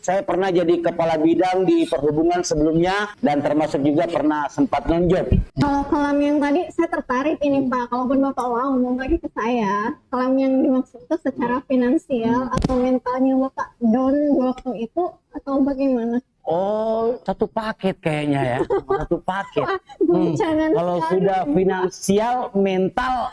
saya pernah jadi kepala bidang di perhubungan sebelumnya dan termasuk juga pernah sempat nonjob. Kalau kolam yang tadi saya tertarik ini Pak, kalaupun Bapak ngomong lagi ke saya, kolam yang dimaksud itu secara finansial atau mentalnya Bapak down waktu itu atau bagaimana? Oh, satu paket kayaknya ya, satu paket. Jangan Kalau sekali. sudah finansial, mental.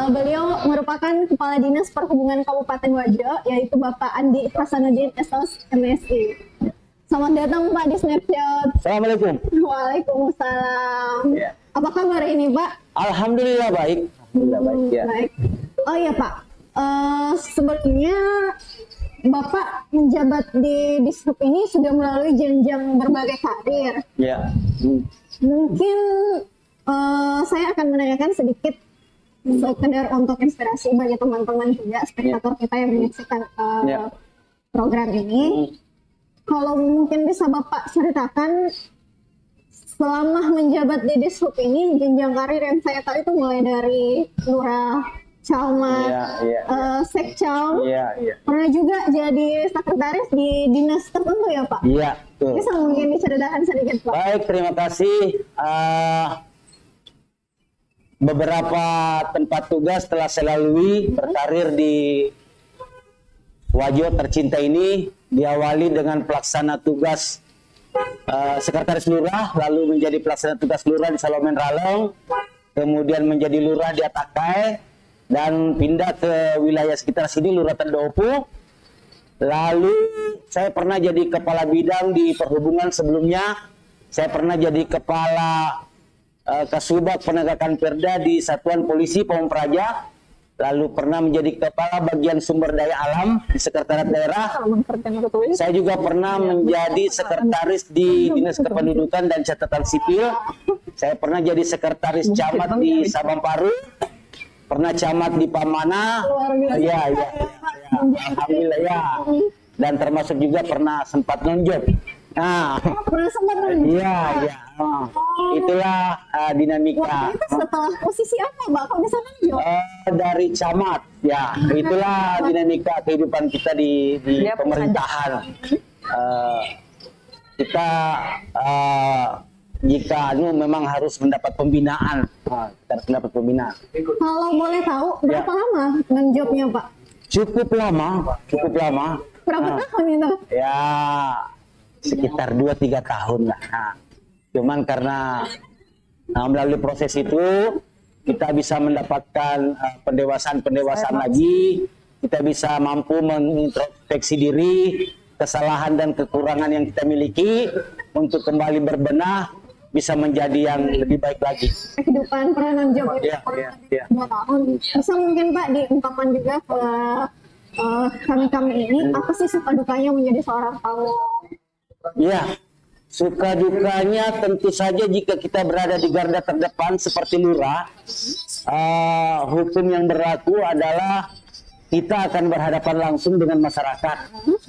Beliau merupakan Kepala Dinas Perhubungan Kabupaten Wajo, yaitu Bapak Andi Hasanuddin SOS MSI. Selamat datang Pak di Snapshot. Assalamualaikum. Waalaikumsalam. Ya. Apa kabar ini Pak? Alhamdulillah baik. Alhamdulillah baik ya. Baik. Oh iya Pak, sebelumnya Bapak menjabat di Dishub ini sudah melalui jenjang berbagai karir. Ya. Mungkin saya akan menanyakan sedikit sekedar untuk inspirasi bagi teman-teman juga spektator kita yang menyaksikan program ini. Kalau mungkin bisa Bapak ceritakan selama menjabat di Dishub ini jenjang karir yang saya tahu itu mulai dari lurah, camat, sekcam, pernah juga jadi sekretaris di dinas tertentu ya Pak? Iya, betul. Bisa mungkin diceritakan sedikit Pak? Baik, terima kasih. Beberapa tempat tugas telah saya lalui berkarir di Wajo tercinta ini, diawali dengan pelaksana tugas sekretaris lurah, lalu menjadi pelaksana tugas lurah di Salomen Ralong, kemudian menjadi lurah di Atakai, dan pindah ke wilayah sekitar sini, Lurah Tendopo. Lalu saya pernah jadi kepala bidang di perhubungan sebelumnya, saya pernah jadi kepala Kasubag Penegakan Perda di Satuan Polisi Pamung Praja, lalu pernah menjadi kepala bagian sumber daya alam di Sekretariat Daerah. Saya juga pernah menjadi sekretaris di Dinas Kependudukan dan Catatan Sipil. Saya pernah jadi sekretaris camat di Sabamparu, pernah camat di Pamana. Ya. Alhamdulillah ya. Dan termasuk juga pernah sempat nonjob. Nah, Pernah sempat nonjob? Iya. Itulah dinamika. Waktu itu setelah posisi apa Pak? Kok bisa nonjob? Dari camat, ya. Itulah dinamika kehidupan kita di pemerintahan. Kita jika memang harus mendapat pembinaan, kita harus mendapat pembinaan. Kalau boleh tahu berapa lama nonjobnya Pak? Cukup lama. Berapa tahun itu? Ya, sekitar 2-3 tahun lah. Nah, cuman karena melalui proses itu kita bisa mendapatkan pendewasaan lagi, kita bisa mampu mengintrospeksi diri, kesalahan dan kekurangan yang kita miliki untuk kembali berbenah, bisa menjadi yang lebih baik lagi. Kehidupan pernah nonjob itu 2 tahun. Bisa mungkin Pak diungkapkan juga ke kami ini, apa sih suka dukanya menjadi seorang pawang? Ya, suka dukanya tentu saja jika kita berada di garda terdepan seperti lurah, hukum yang berlaku adalah kita akan berhadapan langsung dengan masyarakat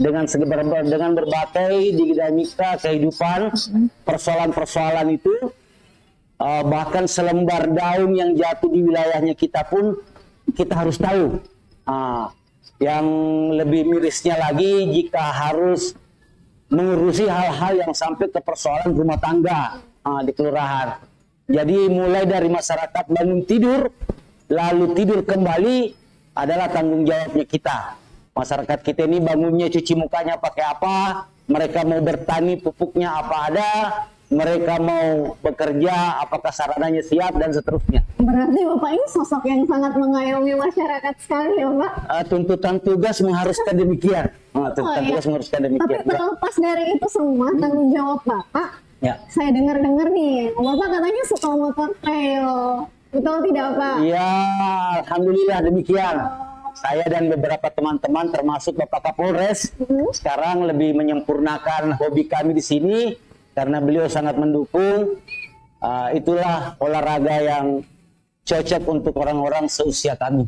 dengan berbagai dinamika kehidupan, persoalan-persoalan itu, bahkan selembar daun yang jatuh di wilayahnya kita pun kita harus tahu. Yang lebih mirisnya lagi jika harus mengurusi hal-hal yang sampai ke persoalan rumah tangga di kelurahan. Jadi mulai dari masyarakat bangun tidur, lalu tidur kembali adalah tanggung jawabnya kita. Masyarakat kita ini bangunnya cuci mukanya pakai apa, mereka mau bertani pupuknya apa ada, mereka mau bekerja apakah sarananya siap, dan seterusnya. Berarti Bapak ini sosok yang sangat mengayomi masyarakat sekali ya Pak? Tuntutan tugas mengharuskan demikian. Tugas mengharuskan demikian. Tapi terlepas dari itu semua, tanggung jawab Bapak, saya dengar-dengar nih, Bapak katanya suka motor trail. Betul tidak Pak? Ya, alhamdulillah demikian. Saya dan beberapa teman-teman termasuk Bapak Kapolres sekarang lebih menyempurnakan hobi kami di sini karena beliau sangat mendukung. Itulah olahraga yang cocok untuk orang-orang seusia kami.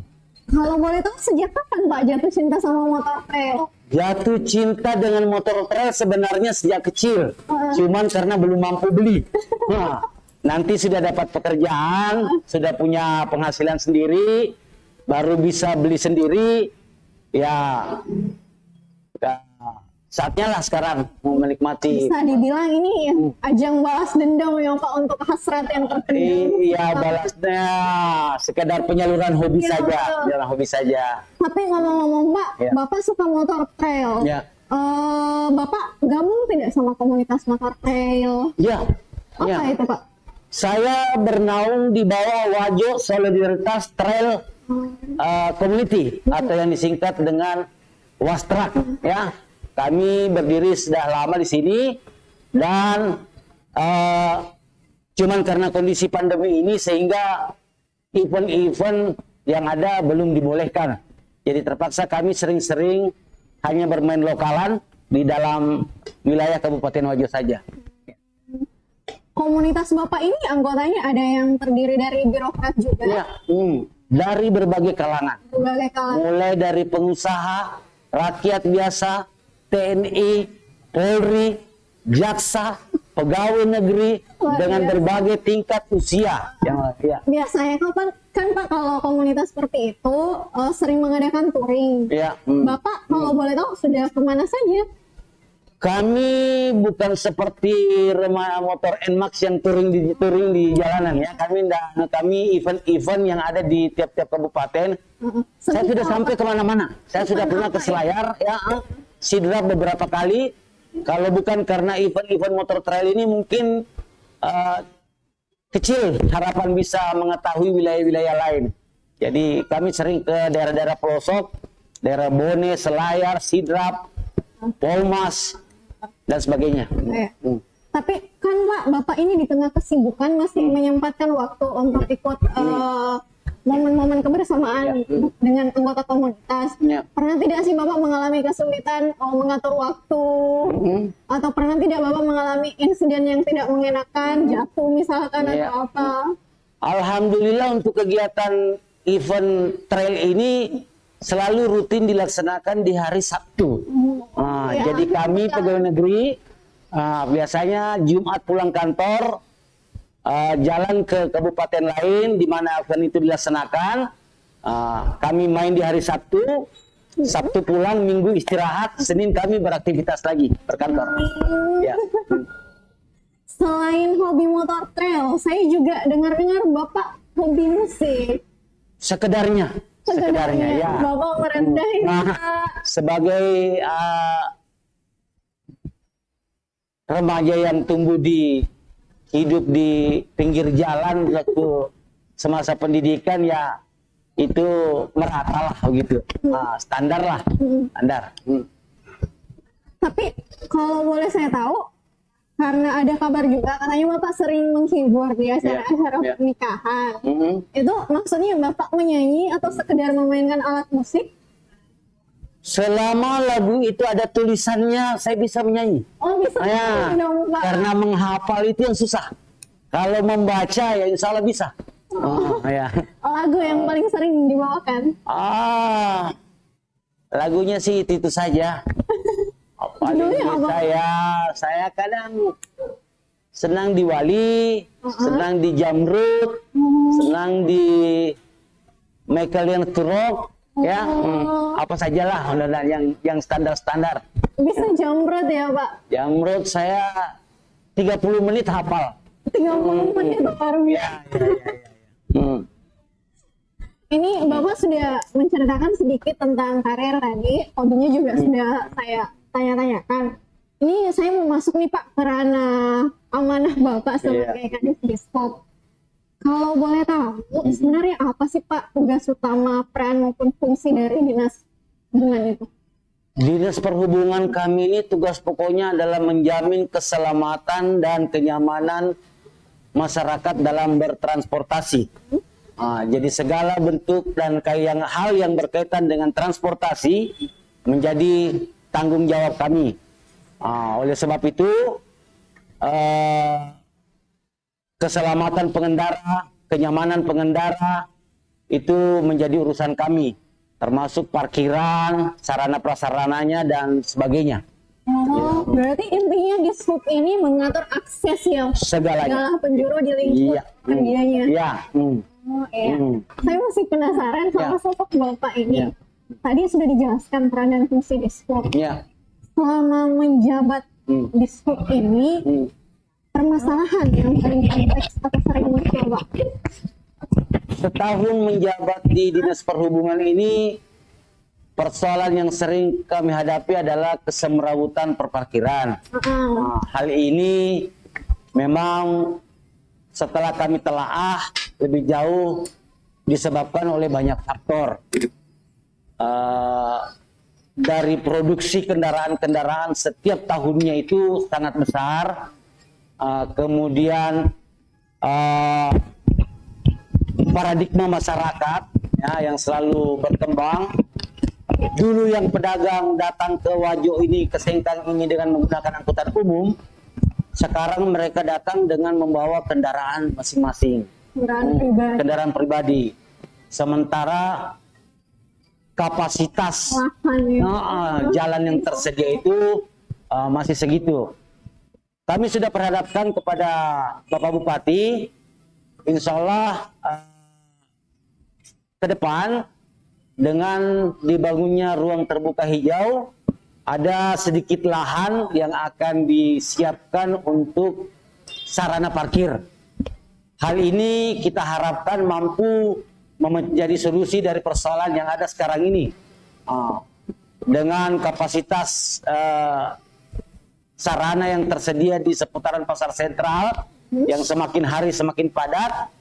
Kalau boleh tahu sejak kapan Pak jatuh cinta sama motor trail? Jatuh cinta dengan motor trail sebenarnya sejak kecil, cuman karena belum mampu beli. Nah, nanti sudah dapat pekerjaan, sudah punya penghasilan sendiri, baru bisa beli sendiri, ya saatnya lah sekarang mau menikmati. Bisa dibilang ini ya, ajang balas dendam ya Pak untuk hasrat yang terpendam. Iya, balasnya sekedar penyaluran hobi Iya, saja, betul. penyaluran hobi saja. Tapi ngomong-ngomong Pak, Ya. Bapak suka motor trail. Ya. Bapak gabung tidak sama komunitas motor trail? Ya, Apa ya. itu Pak? Saya bernaung di bawah Wajo Solidaritas Trail Community atau yang disingkat dengan Wastrak, ya. Kami berdiri sudah lama di sini dan cuman karena kondisi pandemi ini sehingga event-event yang ada belum dibolehkan. Jadi terpaksa kami sering-sering hanya bermain lokalan di dalam wilayah Kabupaten Wajo saja. Komunitas Bapak ini anggotanya ada yang terdiri dari birokrat juga, Ya, dari berbagai kalangan. berbagai kalangan. Mulai dari pengusaha, rakyat biasa, TNI, Polri, jaksa, pegawai negeri dengan berbagai tingkat usia. Ya. Biasanya kan Pak kalau komunitas seperti itu sering mengadakan touring. Ya. Bapak kalau boleh tahu sudah kemana saja? Kami bukan seperti remaja motor NMAX yang touring di jalanan ya. Kami event-event yang ada di tiap-tiap kabupaten. Saya sudah sampai kemana-mana. Saya sudah pernah ke Selayar, ya, Sidrap beberapa kali. Kalau bukan karena event-event motor trail ini mungkin kecil harapan bisa mengetahui wilayah-wilayah lain. Jadi kami sering ke daerah-daerah pelosok, daerah Bone, Selayar, Sidrap, Polmas, dan sebagainya. Ya. Tapi kan Pak, Bapak ini di tengah kesibukan masih menyempatkan waktu untuk ikut momen-momen kebersamaan dengan anggota komunitas. Ya. Pernah tidak sih Bapak mengalami kesulitan mengatur waktu? Atau pernah tidak Bapak mengalami insiden yang tidak mengenakan, jatuh misalkan Ya. atau apa? Alhamdulillah untuk kegiatan event trail ini selalu rutin dilaksanakan di hari Sabtu. Ya, Jadi kami pegawai negeri biasanya Jumat pulang kantor, jalan ke kabupaten lain di mana event itu dilaksanakan. Kami main di hari Sabtu, Sabtu pulang, Minggu istirahat, Senin kami beraktivitas lagi berkantor. Ya. Selain hobi motor trail, saya juga dengar-dengar Bapak hobi musik. Sekedarnya ya. Bapak merendahin Nah, sebagai remaja yang tumbuh hidup di pinggir jalan waktu semasa pendidikan, ya itu merata lah begitu. Standar lah, standar. Tapi kalau boleh saya tahu, karena ada kabar juga katanya Bapak sering menghibur di acara-acara pernikahan. Itu maksudnya Bapak menyanyi atau sekedar memainkan alat musik? Selama lagu itu ada tulisannya, saya bisa menyanyi. Oh bisa Ya, dong Pak. karena menghafal itu yang susah. Kalau membaca ya insya Allah bisa. Ya. Lagu yang paling sering dibawakan? Lagunya sih itu saja. Judulnya apa? Saya kadang senang di Wali, senang di Jamrut, senang di Michael yang Turok, ya, apa sajalah yang standar-standar. Bisa Jamrut ya Pak? Jamrut saya 30 menit hafal. 30 menit luar biasa. Ini Bapak sudah menceritakan sedikit tentang karir tadi, hobinya juga sudah saya tanya-tanyakan. Ini saya mau masuk nih Pak ke ranah amanah Bapak sebagai Kadis Dispop. Kalau boleh tahu, sebenarnya apa sih Pak tugas utama, peran maupun fungsi dari dinas perhubungan itu? Dinas Perhubungan kami ini tugas pokoknya adalah menjamin keselamatan dan kenyamanan masyarakat dalam bertransportasi. Jadi segala bentuk dan hal yang berkaitan dengan transportasi menjadi tanggung jawab kami. Oleh sebab itu, keselamatan pengendara, kenyamanan pengendara itu menjadi urusan kami, termasuk parkiran, sarana prasarananya dan sebagainya. Oh, berarti intinya di sub ini mengatur akses yang Segalanya. segala penjuru di lingkup Iya. kerjanya. Iya. Oh iya. Saya masih penasaran sama Ya. sosok Bapak ini. Ya. Tadi sudah dijelaskan peran dan fungsi di sub. Iya. Selama menjabat di sub ini, permasalahan yang paling kompleks atau sering muncul, Pak? Setahun menjabat di Dinas Perhubungan ini, persoalan yang sering kami hadapi adalah kesemrawutan perparkiran. Nah, hal ini memang setelah kami telaah lebih jauh disebabkan oleh banyak faktor. Dari produksi kendaraan-kendaraan setiap tahunnya itu sangat besar. Kemudian paradigma masyarakat ya, yang selalu berkembang. Dulu yang pedagang datang ke Wajo ini, ke Sengkang ini dengan menggunakan angkutan umum, sekarang mereka datang dengan membawa kendaraan masing-masing, kendaraan pribadi. Sementara kapasitas jalan yang tersedia itu masih segitu. Kami sudah perhadapkan kepada Bapak Bupati, insya Allah ke depan dengan dibangunnya ruang terbuka hijau, ada sedikit lahan yang akan disiapkan untuk sarana parkir. Hal ini kita harapkan mampu menjadi solusi dari persoalan yang ada sekarang ini. Dengan kapasitas sarana yang tersedia di seputaran pasar sentral yang semakin hari semakin padat,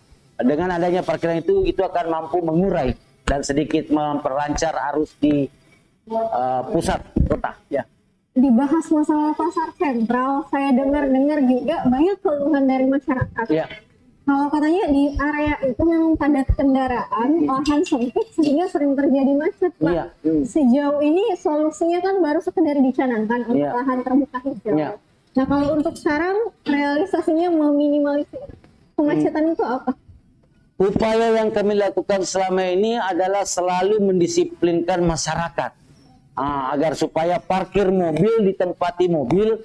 dengan adanya parkiran itu akan mampu mengurai dan sedikit memperlancar arus di pusat kota. Ya. Dibahas masalah pasar sentral, saya dengar juga banyak keluhan dari masyarakat. Ya. Kalau katanya di area itu memang padat kendaraan, lahan sempit sehingga sering terjadi macet, Pak. Iya. Sejauh ini solusinya kan baru sekedar dicanangkan untuk lahan terbuka hijau. Iya. Nah, kalau untuk sekarang realisasinya meminimalisir kemacetan itu apa? Upaya yang kami lakukan selama ini adalah selalu mendisiplinkan masyarakat agar supaya parkir mobil ditempati mobil,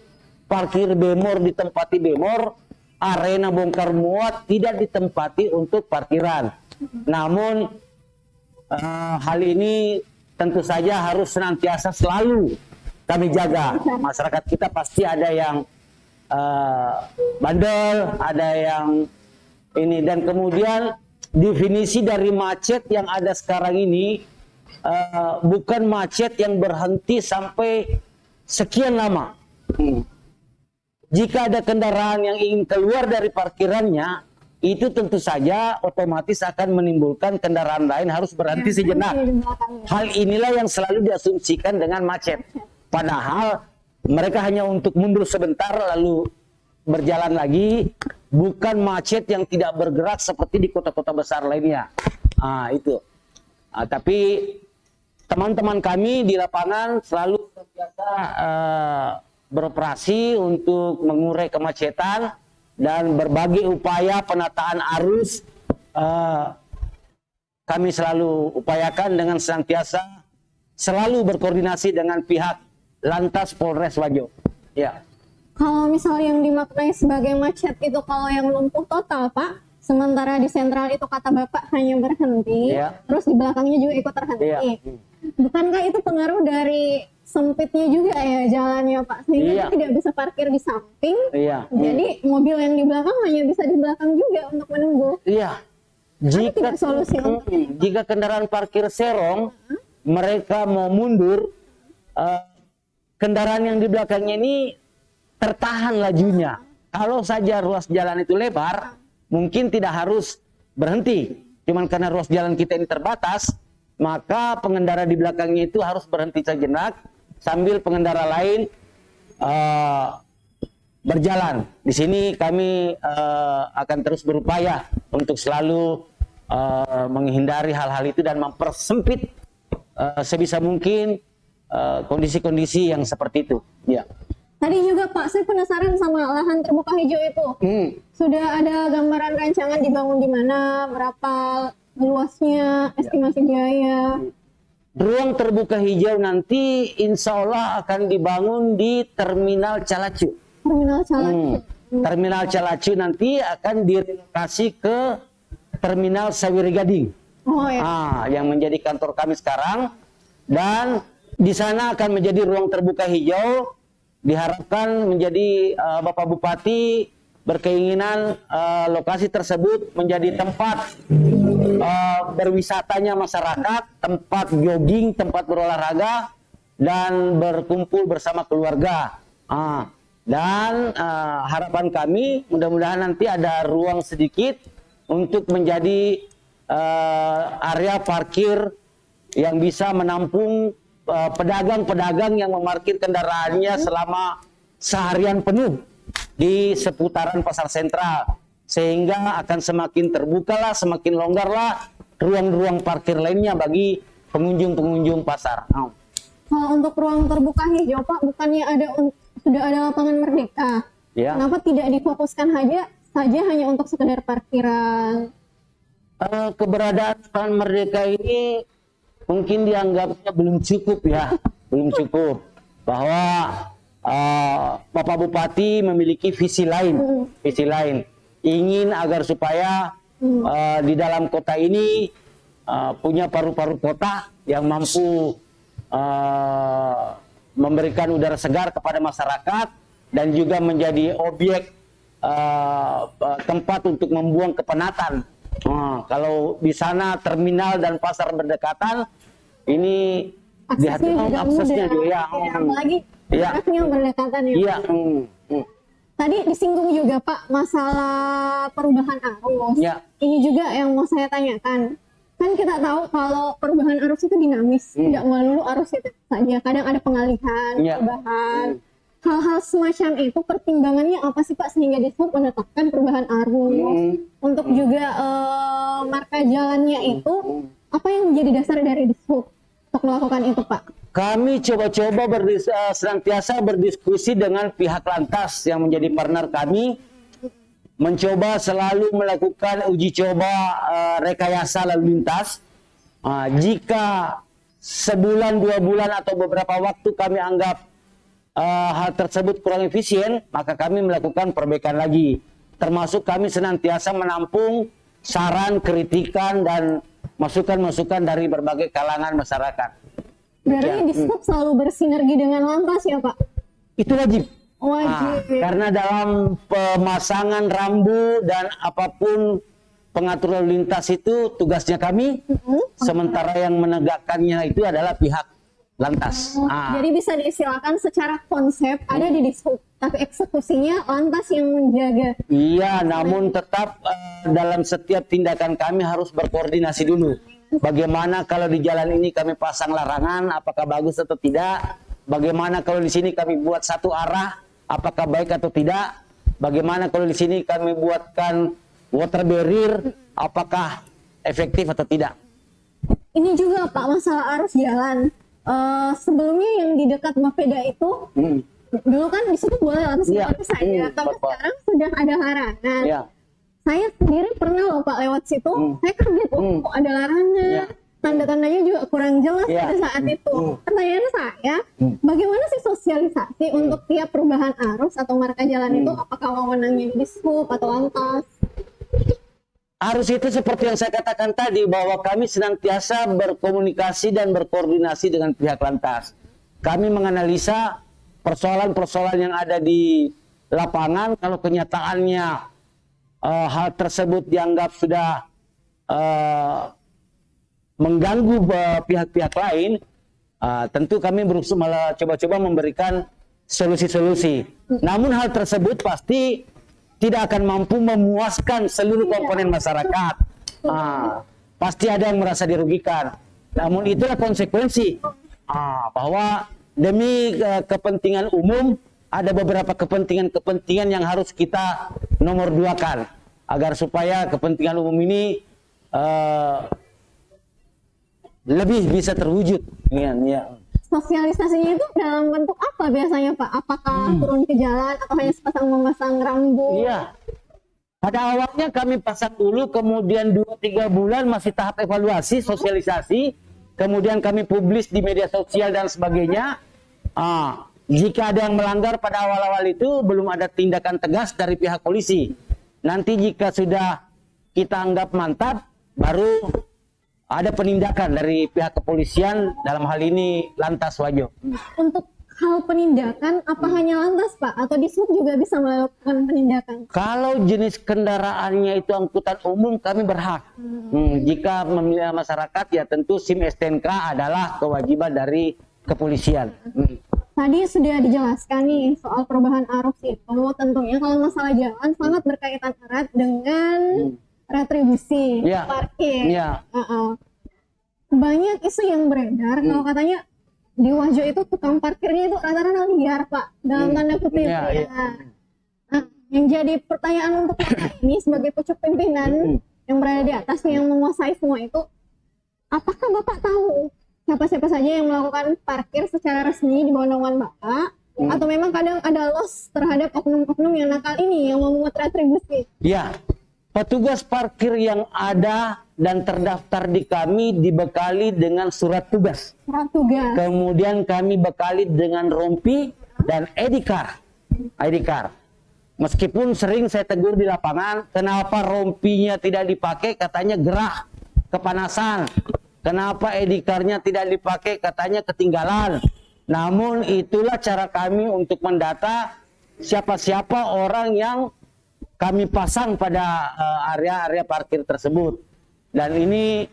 parkir bemor ditempati bemor, arena bongkar muat tidak ditempati untuk parkiran. Namun hal ini tentu saja harus senantiasa selalu kami jaga. Masyarakat kita pasti ada yang bandel, ada yang ini, dan kemudian definisi dari macet yang ada sekarang ini bukan macet yang berhenti sampai sekian lama. Jika ada kendaraan yang ingin keluar dari parkirannya, itu tentu saja otomatis akan menimbulkan kendaraan lain harus berhenti sejenak. Hal inilah yang selalu diasumsikan dengan macet. Padahal mereka hanya untuk mundur sebentar lalu berjalan lagi, bukan macet yang tidak bergerak seperti di kota-kota besar lainnya. Itu. Tapi teman-teman kami di lapangan selalu terbiasa beroperasi untuk mengurai kemacetan dan berbagai upaya penataan arus kami selalu upayakan dengan senantiasa selalu berkoordinasi dengan pihak Lantas Polres Wajo. Ya. Kalau misal yang dimaknai sebagai macet itu kalau yang lumpuh total, Pak, sementara di sentral itu kata Bapak hanya berhenti, terus di belakangnya juga ikut terhenti. Bukankah itu pengaruh dari sempitnya juga ya jalannya, Pak, sehingga tidak bisa parkir di samping, jadi mobil yang di belakang hanya bisa di belakang juga untuk menunggu. Jika kendaraan parkir serong, mereka mau mundur, kendaraan yang di belakangnya ini tertahan lajunya. Kalau saja ruas jalan itu lebar, mungkin tidak harus berhenti. Cuman karena ruas jalan kita ini terbatas, maka pengendara di belakangnya itu harus berhenti sejenak sambil pengendara lain berjalan. Di sini kami akan terus berupaya untuk selalu menghindari hal-hal itu dan mempersempit sebisa mungkin kondisi-kondisi yang seperti itu. Ya. Tadi juga Pak, saya penasaran sama lahan terbuka hijau itu. Sudah ada gambaran rancangan dibangun di mana, berapa luasnya, estimasi biaya? ruang terbuka hijau nanti insya Allah akan dibangun di Terminal Calacu. Terminal Calacu. Terminal Calacu nanti akan direlokasi ke Terminal Sawiri Gading. Oh ya. Yang menjadi kantor kami sekarang, dan di sana akan menjadi ruang terbuka hijau. Diharapkan menjadi Bapak Bupati berkeinginan lokasi tersebut menjadi tempat berwisatanya masyarakat, tempat jogging, tempat berolahraga, dan berkumpul bersama keluarga. Dan harapan kami mudah-mudahan nanti ada ruang sedikit untuk menjadi area parkir yang bisa menampung pedagang-pedagang yang memarkir kendaraannya selama seharian penuh di seputaran pasar sentral, sehingga akan semakin terbukalah, semakin longgarlah ruang-ruang parkir lainnya bagi pengunjung-pengunjung pasar. Kalau untuk ruang terbuka hijau Pak, bukannya sudah ada lapangan Merdeka? Ya. Kenapa tidak difokuskan saja hanya untuk sekedar parkiran? Keberadaan lapangan Merdeka ini mungkin dianggapnya belum cukup ya, belum cukup. Bahwa Bapak Bupati memiliki visi lain, ingin agar supaya di dalam kota ini punya paru-paru kota yang mampu memberikan udara segar kepada masyarakat dan juga menjadi objek tempat untuk membuang kepenatan. Kalau di sana terminal dan pasar berdekatan, ini aksesnya juga ya. Apalagi jaraknya berdekatan ya. Iya. Tadi disinggung juga Pak masalah perubahan arus. Ya. Ini juga yang mau saya tanyakan. Kan kita tahu kalau perubahan arus itu dinamis, tidak melulu arus itu saja. Kadang ada pengalihan, perubahan. Hal-hal semacam itu pertimbangannya apa sih Pak sehingga Dishub menetapkan perubahan arus? Untuk juga marka jalannya itu apa yang menjadi dasar dari Dishub untuk melakukan itu Pak? Kami coba-coba senantiasa berdiskusi dengan pihak lantas yang menjadi partner kami, mencoba selalu melakukan uji coba rekayasa lalu lintas. Jika sebulan, 2 bulan atau beberapa waktu kami anggap hal tersebut kurang efisien, maka kami melakukan perbaikan lagi. Termasuk kami senantiasa menampung saran, kritikan, dan masukan-masukan dari berbagai kalangan masyarakat. Berarti Dishub selalu bersinergi dengan lantas ya Pak? Itu wajib. Wajib. Karena dalam pemasangan rambu dan apapun pengatur lalu lintas itu tugasnya kami, sementara yang menegakkannya itu adalah pihak lantas. Jadi bisa diistilahkan secara konsep ada di Dishub, tapi eksekusinya lantas yang menjaga. Iya, namun tetap dalam setiap tindakan kami harus berkoordinasi dulu. Bagaimana kalau di jalan ini kami pasang larangan, apakah bagus atau tidak? Bagaimana kalau di sini kami buat satu arah, apakah baik atau tidak? Bagaimana kalau di sini kami buatkan water barrier, apakah efektif atau tidak? Ini juga Pak masalah arus jalan. Sebelumnya yang di dekat Mapeda itu, dulu kan di situ boleh langsung saja, tapi sekarang sudah ada larangan. Ya. Saya sendiri pernah loh Pak lewat situ, saya kaget kok ada larangan, tanda-tandanya juga kurang jelas pada saat itu. Pertanyaan saya, bagaimana sih sosialisasi untuk tiap perubahan arus atau marka jalan itu, apakah wewenangnya Dishub atau lantas? Arus itu seperti yang saya katakan tadi, bahwa kami senantiasa berkomunikasi dan berkoordinasi dengan pihak lantas. Kami menganalisa persoalan-persoalan yang ada di lapangan, kalau kenyataannya hal tersebut dianggap sudah mengganggu pihak-pihak lain, tentu kami berusaha coba-coba memberikan solusi-solusi. Namun hal tersebut pasti tidak akan mampu memuaskan seluruh komponen masyarakat. Pasti ada yang merasa dirugikan. Namun itulah konsekuensi bahwa demi kepentingan umum, ada beberapa kepentingan-kepentingan yang harus kita nomor duakan agar supaya kepentingan umum ini lebih bisa terwujud. Sosialisasinya itu dalam bentuk apa biasanya Pak? Apakah turun ke jalan atau hanya sepasang memasang rambu? Iya. Pada awalnya kami pasang dulu, kemudian 2-3 bulan masih tahap evaluasi, sosialisasi. kemudian kami publis di media sosial dan sebagainya. Jika ada yang melanggar pada awal-awal itu belum ada tindakan tegas dari pihak polisi. Nanti jika sudah kita anggap mantap, baru ada penindakan dari pihak kepolisian, dalam hal ini Lantas Wajo. Untuk hal penindakan, apa hanya Lantas Pak? Atau di sub juga bisa melakukan penindakan? Kalau jenis kendaraannya itu angkutan umum, kami berhak. Jika memilih masyarakat, ya tentu SIM STNK adalah kewajiban dari kepolisian. Tadi sudah dijelaskan nih soal perubahan arus itu, tentunya kalau masalah jalan sangat berkaitan erat dengan retribusi parkir. Banyak isu yang beredar kalau katanya di Wajo itu tukang parkirnya itu rata-rata liar Pak, dalam tanda kutip ya. Nah, yang jadi pertanyaan untuk Bapak ini sebagai pucuk pimpinan yang berada di atas yang menguasai semua itu, apakah Bapak tahu siapa-siapa saja yang melakukan parkir secara resmi di bawah naungan Bapak, atau memang kadang ada loss terhadap oknum-oknum yang nakal ini yang memungut retribusi? Ya, petugas parkir yang ada dan terdaftar di kami dibekali dengan surat tugas. Kemudian kami bekali dengan rompi dan ID card. Meskipun sering saya tegur di lapangan, kenapa rompinya tidak dipakai, katanya gerah, kepanasan. Kenapa ID card-nya tidak dipakai, katanya ketinggalan. Namun itulah cara kami untuk mendata siapa-siapa orang yang kami pasang pada area-area parkir tersebut. Dan ini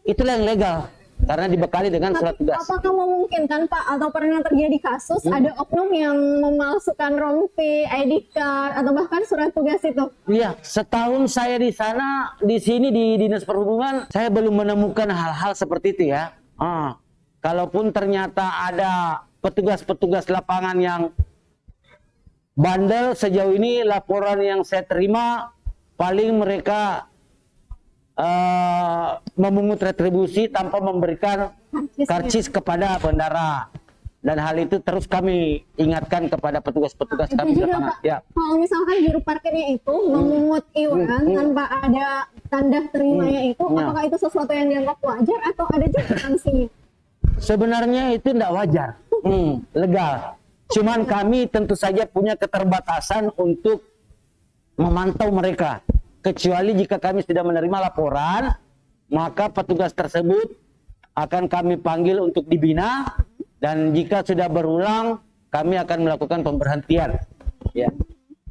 itulah yang legal karena dibekali dengan surat tugas. Apakah memungkinkan Pak atau pernah terjadi kasus ada oknum yang memalsukan rompi, ID card atau bahkan surat tugas itu? Iya, setahun saya di sana, di sini di Dinas Perhubungan, saya belum menemukan hal-hal seperti itu ya. Kalaupun ternyata ada petugas-petugas lapangan yang bandel, sejauh ini laporan yang saya terima paling mereka memungut retribusi tanpa memberikan karcis kepada pengendara, dan hal itu terus kami ingatkan kepada petugas-petugas kami di lapangan. Ya. Kalau misalkan juru parkirnya itu memungut iuran tanpa ada tanda terimanya itu, apakah itu sesuatu yang dianggap wajar atau ada juga sanksinya? Sebenarnya itu tidak wajar, legal. Cuman kami tentu saja punya keterbatasan untuk memantau mereka. Kecuali jika kami sudah menerima laporan, maka petugas tersebut akan kami panggil untuk dibina, dan jika sudah berulang, kami akan melakukan pemberhentian. Ya.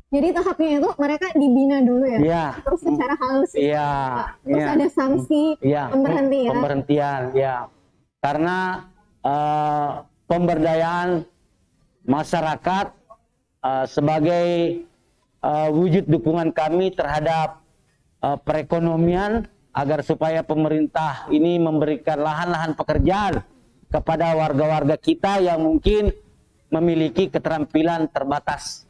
Jadi tahapnya itu mereka dibina dulu ya? Ya. Terus secara halus? Iya. Terus ada sanksi pemberhentian? Pemberhentian, ya. Karena pemberdayaan masyarakat sebagai wujud dukungan kami terhadap perekonomian, agar supaya pemerintah ini memberikan lahan-lahan pekerjaan kepada warga-warga kita yang mungkin memiliki keterampilan terbatas.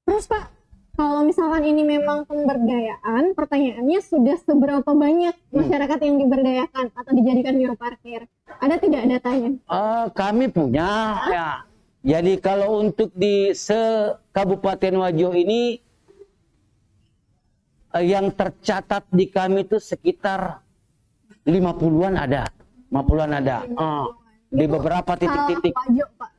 Terus Pak, kalau misalkan ini memang pemberdayaan, pertanyaannya sudah seberapa banyak masyarakat yang diberdayakan atau dijadikan juru parkir? Ada tidak datanya? Kami punya ya. Jadi kalau untuk di se-Kabupaten Wajo ini, yang tercatat di kami itu sekitar 50-an ada. 50-an ada. Di beberapa titik-titik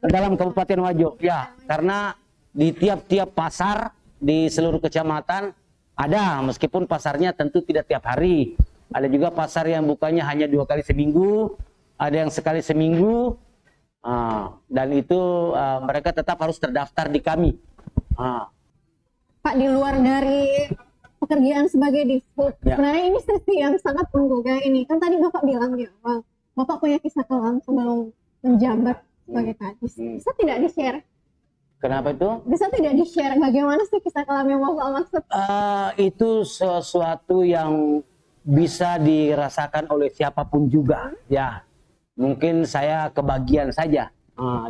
dalam Kabupaten Wajo. Ya, karena di tiap-tiap pasar di seluruh kecamatan ada, meskipun pasarnya tentu tidak tiap hari. Ada juga pasar yang bukanya hanya 2 kali seminggu, ada yang sekali seminggu. Dan itu mereka tetap harus terdaftar di kami. Pak, di luar dari pekerjaan sebagai dishub, sebenarnya ini sesi yang sangat menggugah ini. Kan tadi Bapak bilang di awal, Bapak punya kisah kelam sebelum menjabat sebagai kadis. Bisa tidak di-share? Kenapa itu? Bisa tidak di-share bagaimana sih kisah kelam yang Bapak maksud? Itu sesuatu yang bisa dirasakan oleh siapapun juga. Ya, mungkin saya kebagian saja.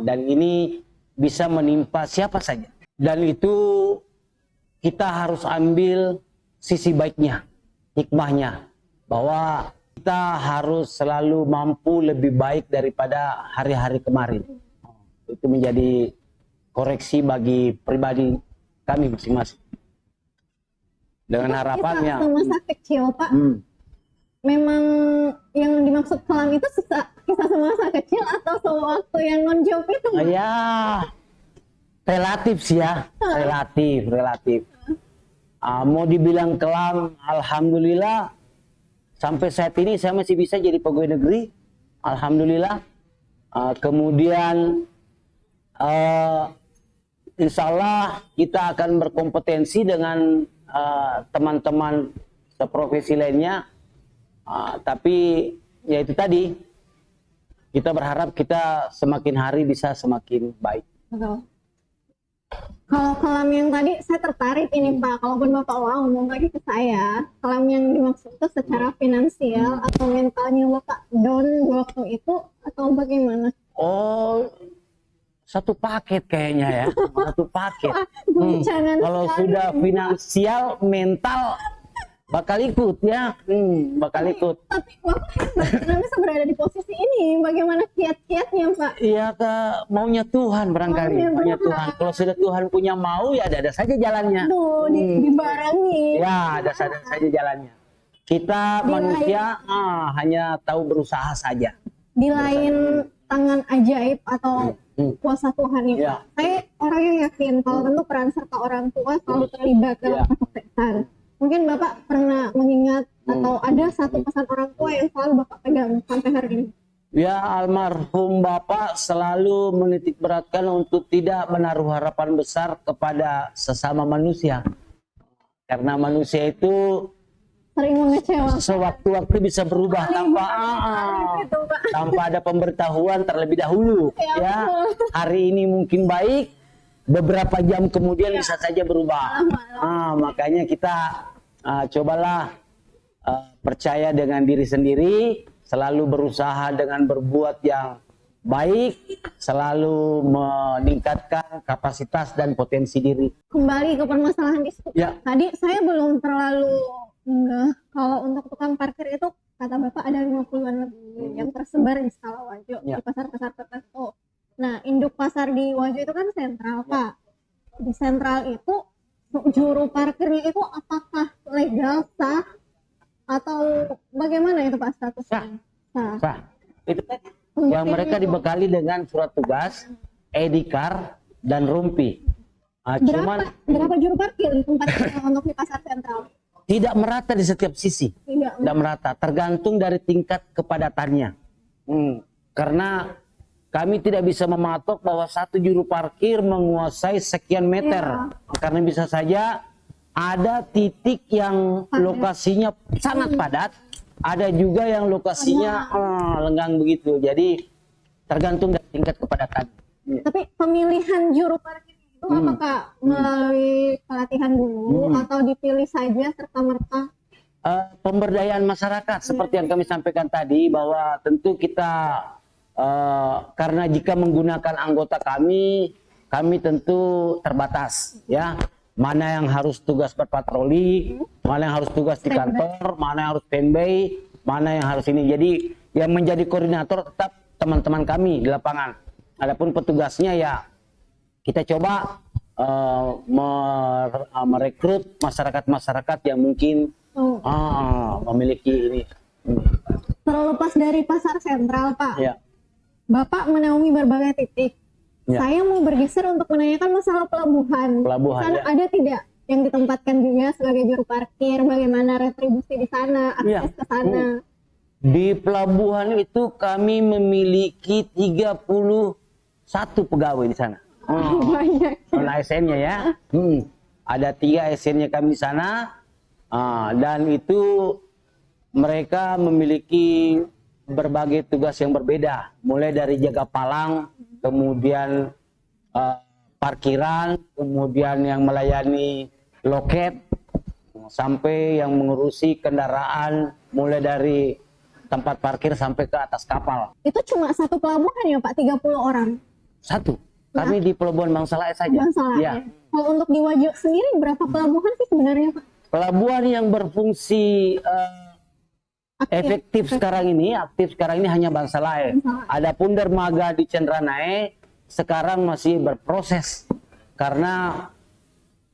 Dan ini bisa menimpa siapa saja. Dan itu kita harus ambil sisi baiknya, hikmahnya, bahwa kita harus selalu mampu lebih baik daripada hari-hari kemarin. Itu menjadi koreksi bagi pribadi kami masing-masing. Dengan harapannya. Masa kecil Pak, memang yang dimaksud kelam itu kisah semasa kecil atau sewaktu yang non job itu? Ya, relatif sih ya, relatif. Mau dibilang kelam, alhamdulillah sampai saat ini saya masih bisa jadi pegawai negeri, alhamdulillah. Kemudian insya Allah kita akan berkompetensi dengan teman-teman seprofesi lainnya. Tapi ya itu tadi, kita berharap kita semakin hari bisa semakin baik. Betul. Kalau kelam yang tadi saya tertarik ini Pak, kalaupun Bapak ngomong lagi ke saya, kelam yang dimaksud itu secara finansial atau mentalnya Bapak down waktu itu atau bagaimana? Oh, satu paket kayaknya ya, satu paket. Jangan Kalau sekali. sudah finansial, mental bakal ikut ya, bakal ikut. Tapi Bapak hebat, bisa berada di posisi ini. Bagaimana kiat-kiatnya Pak? Iya, maunya Tuhan barangkali, maunya Tuhan. Kalau sudah Tuhan punya mau, ya ada saja jalannya. Aduh, dibarengi. Ya, ada saja jalannya. Kita manusia hanya tahu berusaha saja. Di lain tangan ajaib atau kuasa Tuhan ini. Ya. Saya orang yang yakin kalau tentu peran serta orang tua selalu terlibat dalam kesuksesan. Mungkin Bapak pernah mengingat atau ada satu pesan orang tua yang selalu Bapak pegang sampai hari ini? Ya, almarhum Bapak selalu menitik beratkan untuk tidak menaruh harapan besar kepada sesama manusia. Karena manusia itu Sering mengecewakan. sewaktu-waktu bisa berubah tanpa ada pemberitahuan terlebih dahulu. Ya, hari ini mungkin baik, beberapa jam kemudian bisa saja berubah. Makanya kita cobalah percaya dengan diri sendiri, selalu berusaha dengan berbuat yang baik, selalu meningkatkan kapasitas dan potensi diri. Kembali ke permasalahan isu. Ya. Tadi saya belum terlalu kalau untuk tukang parkir itu kata Bapak ada 50-an lebih yang tersebar di skala Wajo di pasar-pasar tertentu. Nah, induk pasar di Wajo itu kan sentral Pak. Di sentral itu juru parkirnya itu apakah legal, sah, atau bagaimana itu Pak statusnya? Sah. Itu tadi. Yang mereka dibekali dengan surat tugas, ID card, dan rumpi. Berapa juru parkir di tempat untuk di pasar sentral? Tidak merata di setiap sisi. Tidak merata. Tergantung dari tingkat kepadatannya. Karena kami tidak bisa mematok bahwa satu juru parkir menguasai sekian meter. Karena bisa saja ada titik yang lokasinya sangat padat, ada juga yang lokasinya lenggang begitu. Jadi tergantung dari tingkat kepadatan. Tapi pemilihan juru parkir itu apakah melalui pelatihan dulu atau dipilih saja serta-merta? Pemberdayaan masyarakat seperti yang kami sampaikan tadi, bahwa tentu kita karena jika menggunakan anggota kami tentu terbatas ya. Mana yang harus tugas berpatroli, mana yang harus tugas di kantor, mana yang harus standby, mana yang harus ini. Jadi yang menjadi koordinator tetap teman-teman kami di lapangan. Adapun petugasnya ya kita coba merekrut masyarakat-masyarakat yang mungkin memiliki ini. Terlepas dari pasar sentral Pak, Ya. Bapak menaungi berbagai titik. Ya. Saya mau bergeser untuk menanyakan masalah pelabuhan. Sana ada tidak yang ditempatkan juga sebagai juru parkir? Bagaimana retribusi di sana, akses ke sana? Di pelabuhan itu kami memiliki 31 pegawai di sana. Banyak. ASN-nya ya. Ada 3 ASN-nya kami di sana. Dan itu mereka memiliki berbagai tugas yang berbeda. Mulai dari jaga palang, kemudian parkiran, kemudian yang melayani loket, sampai yang mengurusi kendaraan mulai dari tempat parkir sampai ke atas kapal. Itu cuma satu pelabuhan ya Pak, 30 orang? Satu. Kami di Pelabuhan Bangsalai saja. Bangsalai. Ya. Kalau untuk di Wajo sendiri berapa pelabuhan sih sebenarnya Pak? Pelabuhan yang berfungsi aktif sekarang ini hanya Bangsalai. Adapun dermaga di Cendranai sekarang masih berproses karena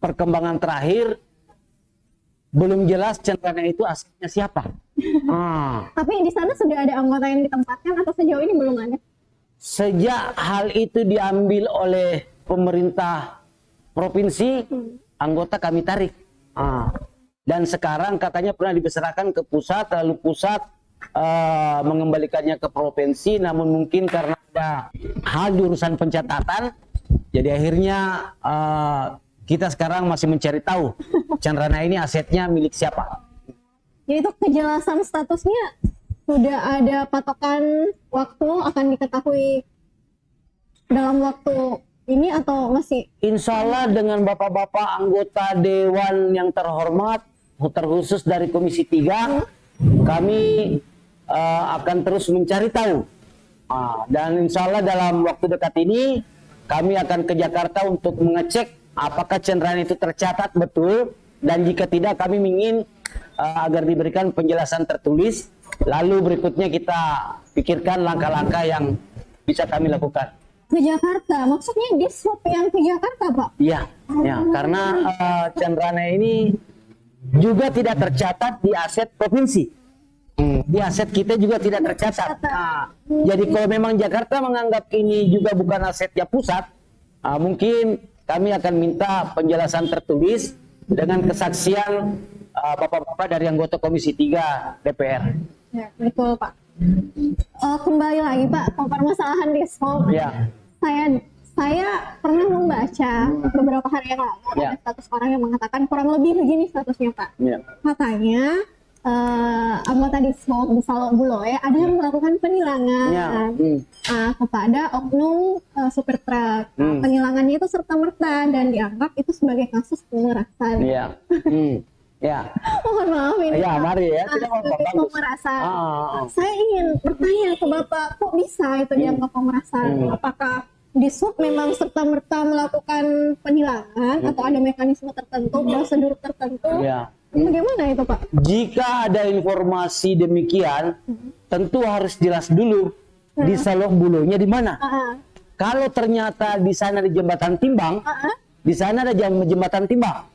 perkembangan terakhir belum jelas Cendranai itu asetnya siapa. Tapi di sana sudah ada anggota yang ditempatkan atau sejauh ini belum ada? Sejak hal itu diambil oleh pemerintah provinsi, anggota kami tarik. Dan sekarang katanya pernah dibesarkan ke pusat, lalu pusat mengembalikannya ke provinsi, namun mungkin karena ada hal di urusan pencatatan, jadi akhirnya kita sekarang masih mencari tahu Candrana ini asetnya milik siapa. Jadi itu kejelasan statusnya sudah ada patokan waktu akan diketahui dalam waktu ini atau masih? Insya Allah dengan bapak-bapak anggota Dewan yang terhormat, terkhusus dari Komisi 3, kami akan terus mencari tahu. Dan insya Allah dalam waktu dekat ini, kami akan ke Jakarta untuk mengecek apakah Candrana itu tercatat betul, dan jika tidak kami ingin agar diberikan penjelasan tertulis, lalu berikutnya kita pikirkan langkah-langkah yang bisa kami lakukan. Ke Jakarta, maksudnya di swap yang ke Jakarta, Pak? Iya, ya, karena Candrana ini juga tidak tercatat di aset provinsi. Di aset kita juga tidak tercatat. Jadi kalau memang Jakarta menganggap ini juga bukan asetnya pusat, mungkin kami akan minta penjelasan tertulis dengan kesaksian bapak-bapak dari anggota Komisi 3 DPR. Ya, betul, Pak. Kembali lagi, Pak, ke permasalahan di swap. Ya. Saya pernah membaca beberapa hari yang lalu ada status orang yang mengatakan kurang lebih begini statusnya, Pak. Katanya anggota di swap di Salo Buloe ada yang melakukan penilangan kepada oknum supir truk. Penilangannya itu serta-merta dan dianggap itu sebagai kasus pemerasan. Mohon maaf ini. Ya, mari ya. Tidak pemerasan. Saya ingin bertanya ke Bapak, kok bisa itu dianggap pemerasan? Apakah di sub memang serta-merta melakukan penilangan atau ada mekanisme tertentu, prosedur tertentu? Bagaimana itu, Pak? Jika ada informasi demikian, tentu harus jelas dulu di Salok Bulonya di mana. Kalau ternyata di sana ada jembatan timbang, di sana ada jembatan timbang.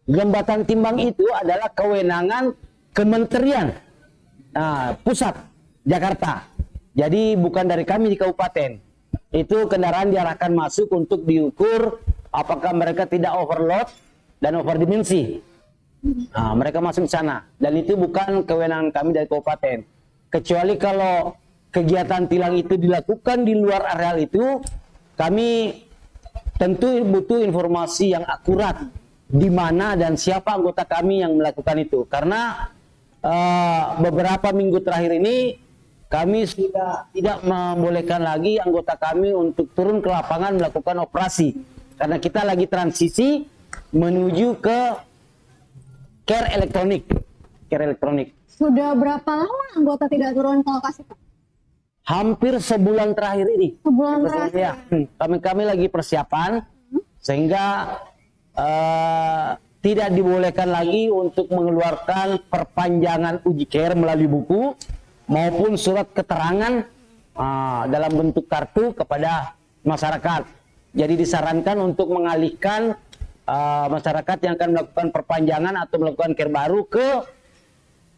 Jembatan timbang itu adalah kewenangan Kementerian Pusat Jakarta. Jadi bukan dari kami di kabupaten. Itu kendaraan diarahkan masuk untuk diukur apakah mereka tidak overload dan overdimensi. Mereka masuk ke sana dan itu bukan kewenangan kami dari kabupaten. Kecuali kalau kegiatan tilang itu dilakukan di luar areal itu, kami tentu butuh informasi yang akurat di mana dan siapa anggota kami yang melakukan itu. Karena beberapa minggu terakhir ini kami sudah tidak membolehkan lagi anggota kami untuk turun ke lapangan melakukan operasi. Karena kita lagi transisi menuju ke care elektronik. Sudah berapa lama anggota tidak turun ke lokasi, Pak? Hampir sebulan terakhir ini. Sebulan terakhir? Ya. Kami lagi persiapan sehingga tidak dibolehkan lagi untuk mengeluarkan perpanjangan uji care melalui buku maupun surat keterangan dalam bentuk kartu kepada masyarakat. Jadi disarankan untuk mengalihkan masyarakat yang akan melakukan perpanjangan atau melakukan care baru ke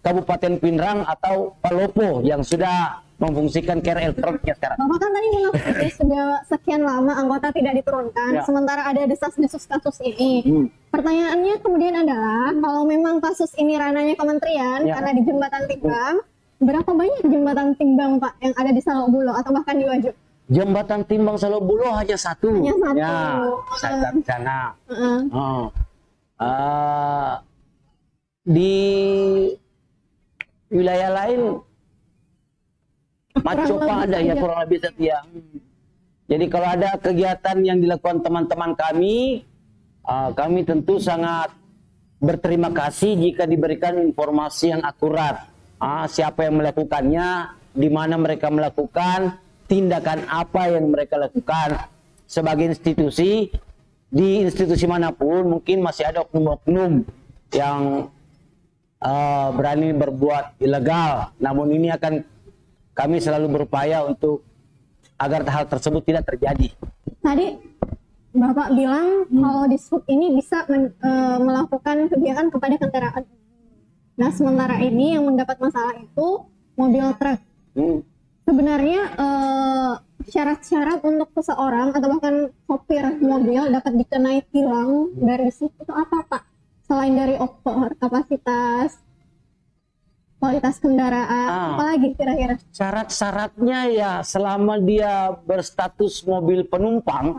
Kabupaten Pinrang atau Palopo yang sudah memfungsikan care elektroniknya sekarang. Bapak kan tadi mengatakan sudah sekian lama anggota tidak diturunkan, sementara ada desas-desus kasus ini. Pertanyaannya kemudian adalah, kalau memang kasus ini ranahnya kementerian karena di jembatan timbang, berapa banyak jembatan timbang, Pak, yang ada di Salok Bulo atau bahkan di Wajo? Jembatan timbang Salok Bulo hanya satu. Hanya satu. Ya, di sana. Di wilayah lain Macopa ada ya kurang lebih setia. Jadi kalau ada kegiatan yang dilakukan teman-teman kami, kami tentu sangat berterima kasih jika diberikan informasi yang akurat. Siapa yang melakukannya, di mana mereka melakukan, tindakan apa yang mereka lakukan. Sebagai institusi, di institusi manapun mungkin masih ada oknum-oknum yang berani berbuat ilegal. Namun ini akan kami selalu berupaya untuk agar hal tersebut tidak terjadi. Tadi Bapak bilang kalau di sub ini bisa melakukan kegiatan kepada kendaraan. Nah, sementara ini yang mendapat masalah itu mobil truk. Sebenarnya syarat-syarat untuk seseorang atau bahkan sopir mobil dapat dikenai tilang dari SIM itu apa, Pak? Selain dari kapasitas, kualitas kendaraan, apalagi kira-kira? Syarat-syaratnya ya selama dia berstatus mobil penumpang,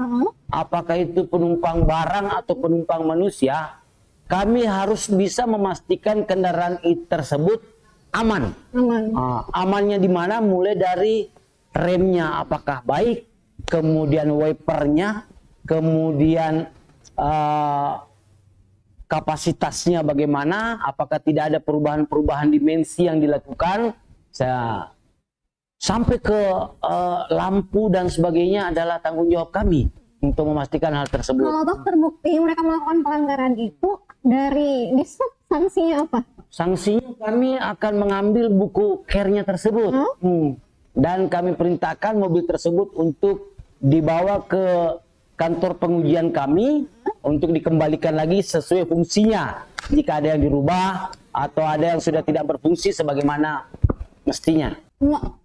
apakah itu penumpang barang atau penumpang manusia, kami harus bisa memastikan kendaraan itu tersebut aman. Amannya di mana? Mulai dari remnya apakah baik, kemudian wipernya, kemudian kapasitasnya bagaimana, apakah tidak ada perubahan-perubahan dimensi yang dilakukan, sampai ke lampu dan sebagainya adalah tanggung jawab kami untuk memastikan hal tersebut. Kalau toh terbukti mereka melakukan pelanggaran itu, dari Dishub sanksinya apa? Sanksinya kami akan mengambil buku care-nya tersebut. Dan kami perintahkan mobil tersebut untuk dibawa ke kantor pengujian kami untuk dikembalikan lagi sesuai fungsinya. Jika ada yang dirubah atau ada yang sudah tidak berfungsi sebagaimana mestinya.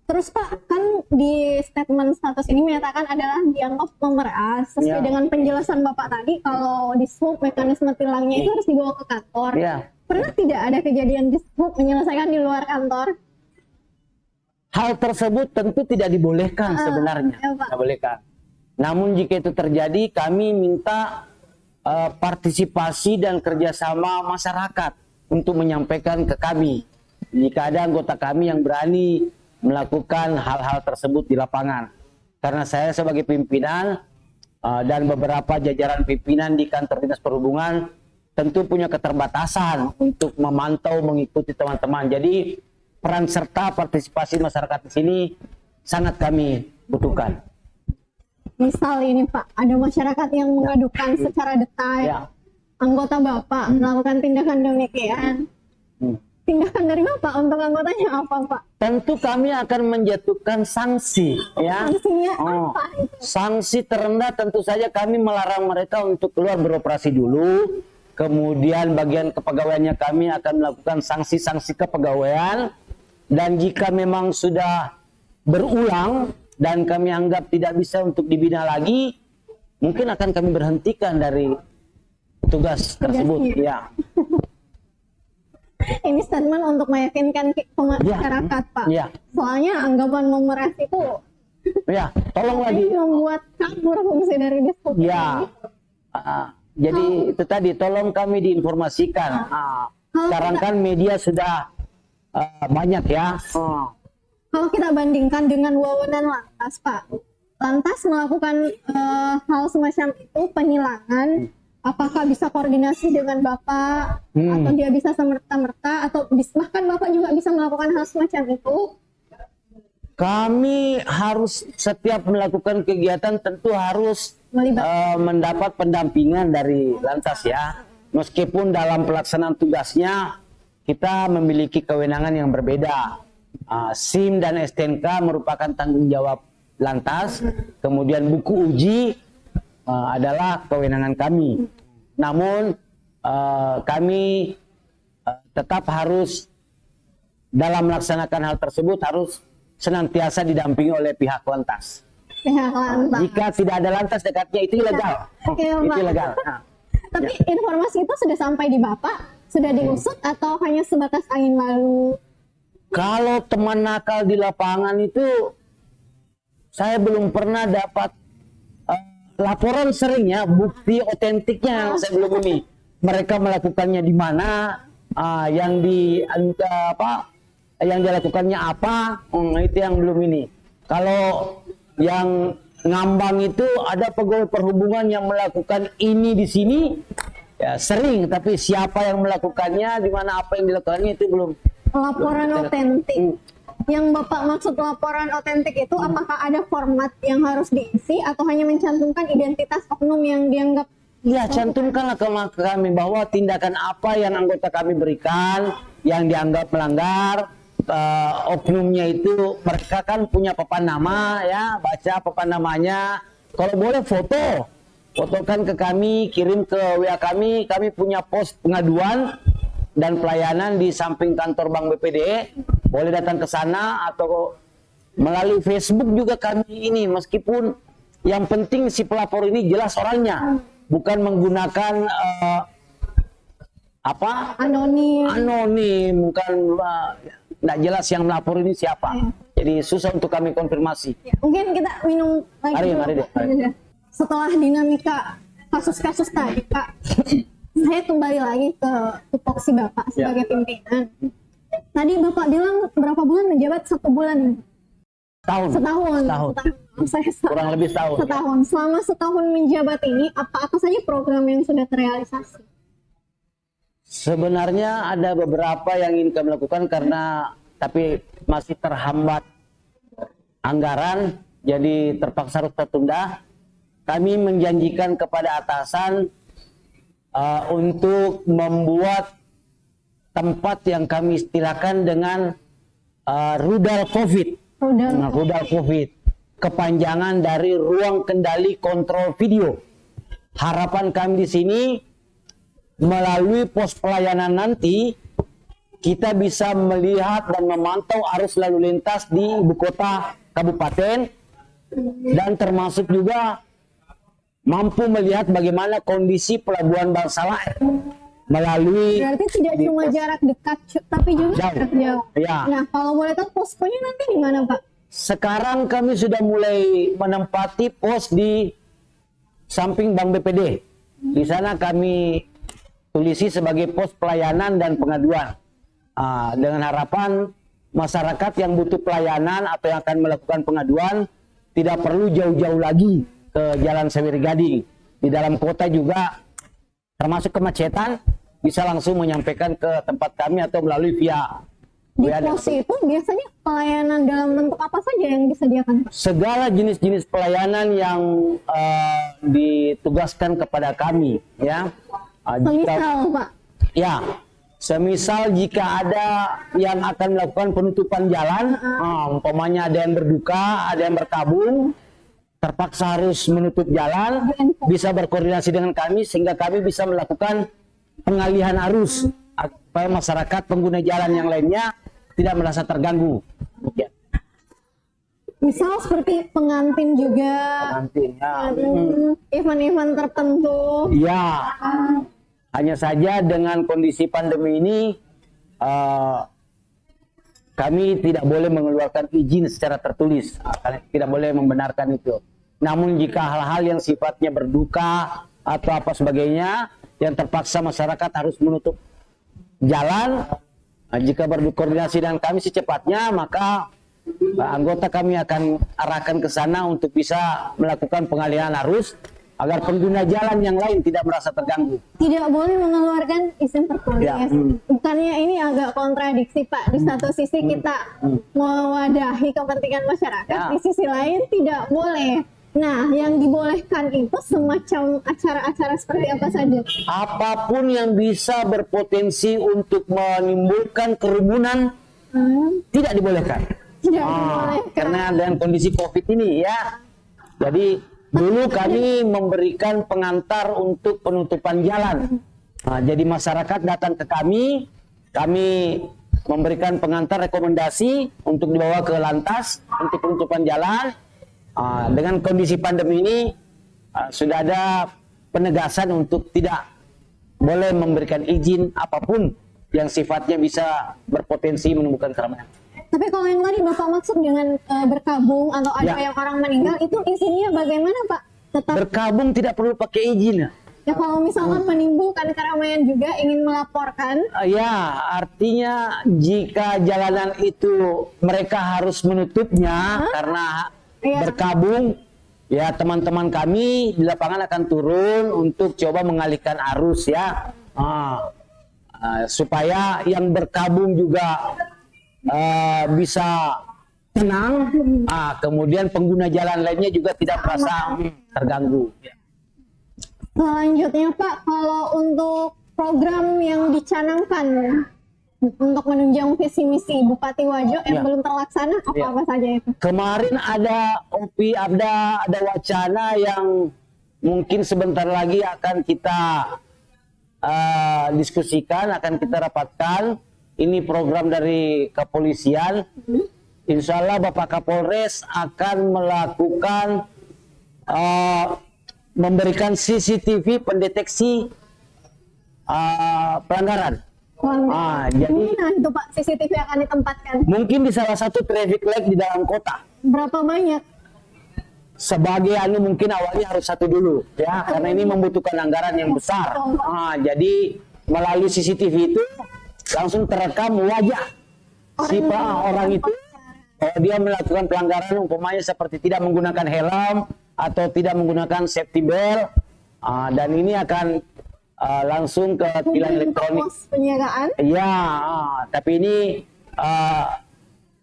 Terus Pak, kan di statement status ini menyatakan adalah dianggap memeras. Sesuai dengan penjelasan Bapak tadi, kalau Dishub mekanisme tilangnya itu harus dibawa ke kantor. Pernah tidak ada kejadian Dishub menyelesaikan di luar kantor? Hal tersebut tentu tidak dibolehkan sebenarnya. Tidak bolehkan. Namun jika itu terjadi, kami minta partisipasi dan kerjasama masyarakat untuk menyampaikan ke kami. Jika ada anggota kami yang berani melakukan hal-hal tersebut di lapangan. Karena saya sebagai pimpinan dan beberapa jajaran pimpinan di kantor dinas perhubungan tentu punya keterbatasan untuk memantau, mengikuti teman-teman. Jadi peran serta partisipasi masyarakat di sini sangat kami butuhkan. Misal ini Pak, ada masyarakat yang mengadukan secara detail, anggota Bapak melakukan tindakan demikian. Tindakan dari Bapak untuk anggotanya apa, Pak? Tentu kami akan menjatuhkan sanksi, ya. Sanksinya apa itu? Sanksi terendah tentu saja kami melarang mereka untuk keluar beroperasi dulu. Kemudian bagian kepegawaiannya kami akan melakukan sanksi-sanksi kepegawaian. Dan jika memang sudah berulang dan kami anggap tidak bisa untuk dibina lagi, mungkin akan kami berhentikan dari tugas tersebut. Ya. Ini statement untuk meyakinkan masyarakat, Pak. Soalnya anggapan memeras itu tolonglah membuat kabur fungsi dari Dishub. Jadi itu tadi, tolong kami diinformasikan. Sekarang kan media sudah banyak ya. Kalau kita bandingkan dengan wewenang Lantas, Pak, Lantas melakukan hal semacam itu, penilangan, apakah bisa koordinasi dengan Bapak, atau dia bisa semerta-merta, atau bahkan Bapak juga bisa melakukan hal semacam itu? Kami harus setiap melakukan kegiatan tentu harus mendapat pendampingan dari Lantas ya. Meskipun dalam pelaksanaan tugasnya kita memiliki kewenangan yang berbeda. SIM dan STNK merupakan tanggung jawab Lantas, kemudian buku uji adalah kewenangan kami. Namun kami tetap harus dalam melaksanakan hal tersebut harus senantiasa didampingi oleh pihak Lantas. Jika tidak ada Lantas dekatnya itu ilegal. Itu ilegal. Tapi informasi itu sudah sampai di Bapak, sudah diusut atau hanya sebatas angin lalu? Kalau teman nakal di lapangan itu saya belum pernah dapat laporan, seringnya bukti otentiknya saya belum ini. Mereka melakukannya di mana, yang dilakukannya apa, itu yang belum ini. Kalau yang ngambang itu ada pegawai perhubungan yang melakukan ini di sini, ya sering, tapi siapa yang melakukannya, di mana apa yang dilakukannya itu belum. Laporan otentik. Yang Bapak maksud laporan otentik itu apakah ada format yang harus diisi atau hanya mencantumkan identitas oknum yang dianggap? Ya, cantumkanlah ke kami bahwa tindakan apa yang anggota kami berikan yang dianggap melanggar. Oknumnya itu mereka kan punya papan nama ya, baca papan namanya. Kalau boleh fotokan ke kami, kirim ke WA kami punya pos pengaduan. dan pelayanan di samping kantor Bank BPD. Boleh datang ke sana atau melalui Facebook juga kami ini, meskipun yang penting si pelapor ini jelas orangnya, bukan menggunakan anonim, bukan tidak jelas yang melapor ini siapa. Jadi susah untuk kami konfirmasi. Mungkin kita minum lagi. Mari. Setelah dinamika kasus-kasus tadi, Pak, saya kembali lagi ke tupoksi Bapak sebagai pimpinan. Tadi Bapak bilang berapa bulan menjabat? 1 bulan. Setahun. Kurang lebih setahun. Setahun. Selama setahun menjabat ini, apa saja program yang sudah terrealisasi? Sebenarnya ada beberapa yang ingin kami lakukan tapi masih terhambat anggaran, jadi terpaksa harus tertunda. Kami menjanjikan kepada atasan untuk membuat tempat yang kami istilahkan dengan rudal COVID. Rudal COVID, kepanjangan dari ruang kendali kontrol video. Harapan kami di sini melalui pos pelayanan nanti kita bisa melihat dan memantau arus lalu lintas di ibu kota kabupaten, dan termasuk juga mampu melihat bagaimana kondisi pelabuhan Bangsalah melalui. Berarti tidak cuma jarak dekat, tapi juga jarak jauh. Ya. Nah, kalau boleh tahu poskonya nanti di mana, Pak? Sekarang kami sudah mulai menempati pos di samping Bank BPD. Di sana kami tulisi sebagai pos pelayanan dan pengaduan. Dengan harapan masyarakat yang butuh pelayanan atau yang akan melakukan pengaduan tidak perlu jauh-jauh lagi ke Jalan Sewiri Gading. Di dalam kota juga, termasuk kemacetan, bisa langsung menyampaikan ke tempat kami atau melalui via di pos itu biasanya pelayanan dalam bentuk apa saja yang disediakan? Segala jenis-jenis pelayanan yang ditugaskan kepada kami, ya. Semisal, Pak? Ya, semisal jika ada yang akan melakukan penutupan jalan, umpamanya ada yang berduka, ada yang berkabung, terpaksa harus menutup jalan, bisa berkoordinasi dengan kami sehingga kami bisa melakukan pengalihan arus supaya masyarakat pengguna jalan yang lainnya tidak merasa terganggu. Ya. Misal seperti pengantin juga, event-event tertentu. Ya, hanya saja dengan kondisi pandemi ini kami tidak boleh mengeluarkan izin secara tertulis, tidak boleh membenarkan itu. Namun jika hal-hal yang sifatnya berduka atau apa sebagainya yang terpaksa masyarakat harus menutup jalan, jika berkoordinasi dengan kami secepatnya, maka anggota kami akan arahkan ke sana untuk bisa melakukan pengalihan arus agar pengguna jalan yang lain tidak merasa terganggu. Tidak boleh mengeluarkan izin tertulis. Ya. Bukannya ini agak kontradiksi, Pak. Di satu sisi kita mewadahi kepentingan masyarakat, di sisi lain tidak boleh. Nah, yang dibolehkan itu semacam acara-acara seperti apa saja? Apapun yang bisa berpotensi untuk menimbulkan kerumunan tidak dibolehkan. Tidak dibolehkan. Karena dengan kondisi COVID ini, ya. Jadi dulu kami memberikan pengantar untuk penutupan jalan. Jadi masyarakat datang ke kami memberikan pengantar rekomendasi untuk dibawa ke lantas untuk penutupan jalan. Dengan kondisi pandemi ini sudah ada penegasan untuk tidak boleh memberikan izin apapun yang sifatnya bisa berpotensi menimbulkan keramaian. Tapi kalau yang tadi Bapak maksud dengan berkabung atau ada yang orang meninggal, itu izinnya bagaimana, Pak? Tetap berkabung tidak perlu pakai izin. Ya kalau misalkan menimbulkan keramaian juga ingin melaporkan. Ya, artinya jika jalanan itu mereka harus menutupnya karena berkabung, ya teman-teman kami di lapangan akan turun untuk coba mengalihkan arus, ya. Supaya yang berkabung juga bisa tenang, kemudian pengguna jalan lainnya juga tidak merasa terganggu. Selanjutnya, Pak, kalau untuk program yang dicanangkan untuk menunjang visi misi Bupati Wajo yang belum terlaksana, apa saja itu? Kemarin ada wacana yang mungkin sebentar lagi akan kita diskusikan, akan kita rapatkan. Ini program dari kepolisian. Insya Allah Bapak Kapolres akan melakukan memberikan CCTV pendeteksi pelanggaran. Jadi Nah, itu Pak, CCTV akan ditempatkan. mungkin di salah satu traffic light di dalam kota. Berapa banyak? Sebagai mungkin awalnya harus satu dulu ya, karena ini membutuhkan anggaran yang besar. Jadi melalui CCTV itu langsung terekam wajah si orang itu. Kalau dia melakukan pelanggaran umpamanya seperti tidak menggunakan helm atau tidak menggunakan safety belt, dan ini akan langsung ke tilang elektronik. Penjagaan. Ya, tapi ini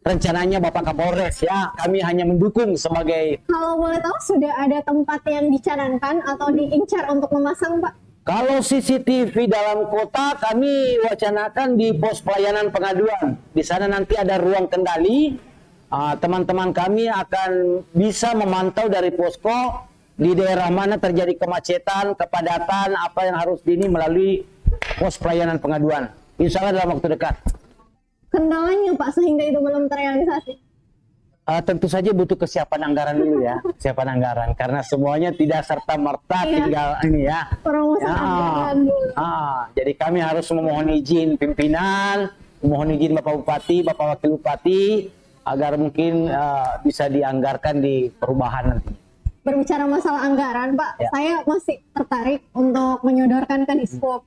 rencananya Bapak Kapolres ya, kami hanya mendukung sebagai. Kalau boleh tahu sudah ada tempat yang dicanangkan atau diincar untuk memasang, Pak? Kalau CCTV dalam kota kami wacanakan di pos pelayanan pengaduan. Di sana nanti ada ruang kendali. Teman-teman kami akan bisa memantau dari posko di daerah mana terjadi kemacetan, kepadatan, apa yang harus ini melalui pos pelayanan pengaduan. Insya Allah dalam waktu dekat. Kendalanya Pak sehingga itu belum terrealisasi? Tentu saja butuh kesiapan anggaran dulu ya, kesiapan anggaran. Karena semuanya tidak serta-merta tinggal ini ya. Perumusan anggaran dulu. Jadi kami harus memohon izin pimpinan, memohon izin Bapak Bupati, Bapak Wakil Bupati, agar mungkin bisa dianggarkan di perubahan nanti. Berbicara masalah anggaran, Pak, Ya. saya masih tertarik untuk menyodorkan ke Dishub.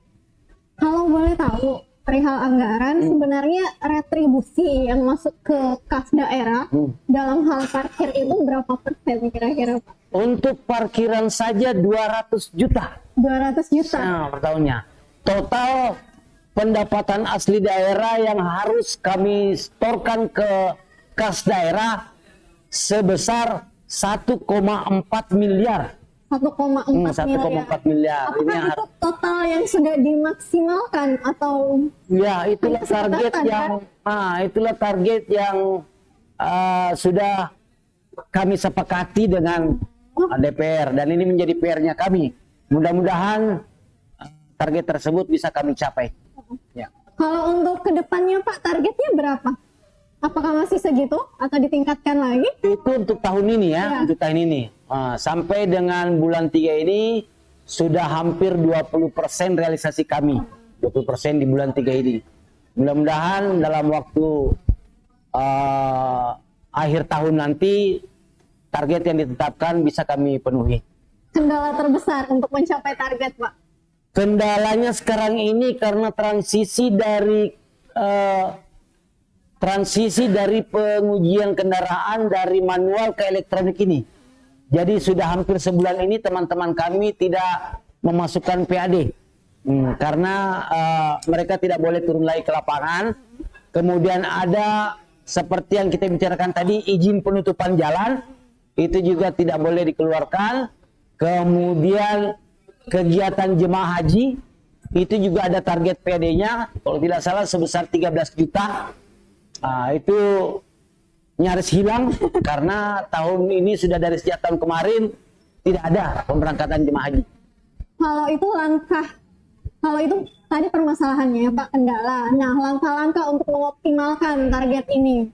Kalau boleh tahu, perihal anggaran, sebenarnya retribusi yang masuk ke kas daerah dalam hal parkir itu berapa persen kira-kira, Pak? Untuk parkiran saja 200 juta 200 juta. per tahunnya. Total pendapatan asli daerah yang harus kami setorkan ke kas daerah sebesar 1,4 miliar. 1,4 miliar. 1,4 miliar. Ini Apakah yang itu total yang sudah dimaksimalkan atau ya itulah hanya target sebatas, yang itulah target yang sudah kami sepakati dengan DPR, dan ini menjadi PR-nya kami. Mudah-mudahan target tersebut bisa kami capai. Ya. kalau untuk kedepannya Pak targetnya berapa? Apakah masih segitu atau ditingkatkan lagi? Itu untuk tahun ini ya, untuk tahun ini. Sampai dengan bulan 3 ini sudah hampir 20% realisasi kami. 20% di bulan 3 ini. Mudah-mudahan dalam waktu akhir tahun nanti target yang ditetapkan bisa kami penuhi. Kendala terbesar untuk mencapai target, Pak? Kendalanya sekarang ini karena transisi dari pengujian kendaraan dari manual ke elektronik ini. Jadi sudah hampir sebulan ini teman-teman kami tidak memasukkan PAD. Karena mereka tidak boleh turun lagi ke lapangan. Kemudian ada seperti yang kita bicarakan tadi, izin penutupan jalan. Itu juga tidak boleh dikeluarkan. Kemudian kegiatan jemaah haji. Itu juga ada target PAD-nya. Kalau tidak salah sebesar 13 juta. Itu nyaris hilang karena tahun ini sudah dari sejak tahun kemarin tidak ada pemberangkatan jemaah haji. Kalau itu tadi permasalahannya Pak, kendala. Nah, langkah-langkah untuk mengoptimalkan target ini.